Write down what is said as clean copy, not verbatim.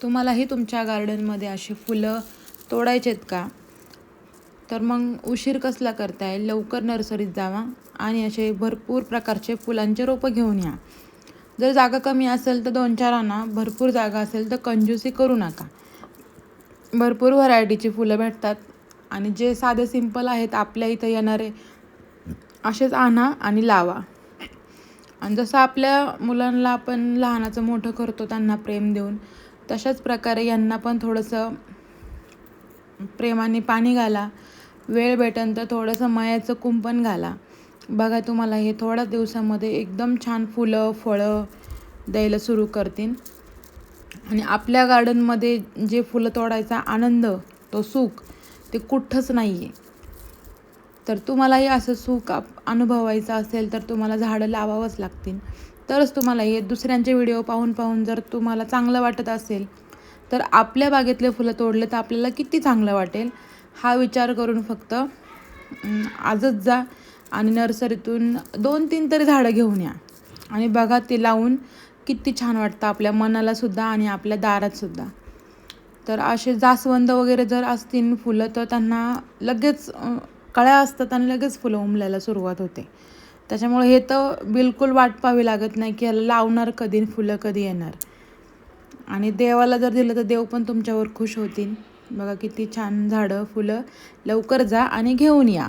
तुम्हालाही तुमच्या गार्डनमध्ये अशी फुलं तोडायचे आहेत का? तर मग उशीर कसला करताय, लवकर नर्सरीत जावा आणि असे भरपूर प्रकारचे फुलांचे रोपं घेऊन या. जर जागा कमी असेल तर 2-4 आणा, भरपूर जागा असेल तर कंजूसी करू नका. भरपूर व्हरायटीची फुलं भेटतात आणि जे साधे सिंपल आहेत आपल्या इथं येणारे असेच आणा आणि लावा. आणि जसं आपल्या मुलांना आपण लहानाचं मोठं करतो त्यांना प्रेम देऊन, तशाच प्रकारे यांना पण थोडंसं प्रेमाने पाणी घाला. वेळ भेटेल तर थोडंसं मायाचं कुंपण घाला. बघा तुम्हाला हे थोड्या दिवसामध्ये एकदम छान फुलं फळं द्यायला सुरू करतील. आणि आपल्या गार्डनमध्ये जे फुलं तोडायचा आनंद, तो सुख ते कुठंच नाही आहे. तर तुम्हालाही असं सुख अनुभवायचं असेल तर तुम्हाला झाडं लावावंच लागतील. तरच तुम्हाला हे दुसऱ्यांचे व्हिडिओ पाहून जर तुम्हाला चांगलं वाटत असेल तर आपल्या बागेतले फुलं तोडले तर आपल्याला किती चांगलं वाटेल हा विचार करून फक्त आजच जा आणि नर्सरीतून 2-3 तरी झाडं घेऊन या आणि बघा ते लावून किती छान वाटतं आपल्या मनालासुद्धा आणि आपल्या दारातसुद्धा. तर असे जास्वंद वगैरे जर असतील फुलं तर त्यांना लगेच कळ्या असतात आणि लगेच फुलं उमलायला सुरुवात होते. त्याच्यामुळे हे तर बिलकुल वाट पाहावी लागत नाही की याला लावणार कधी, फुलं कधी येणार. आणि देवाला जर दिलं तर देव पण तुमच्यावर खुश होतील. बघा किती छान झाडं फुलं. लवकर जा आणि घेऊन या.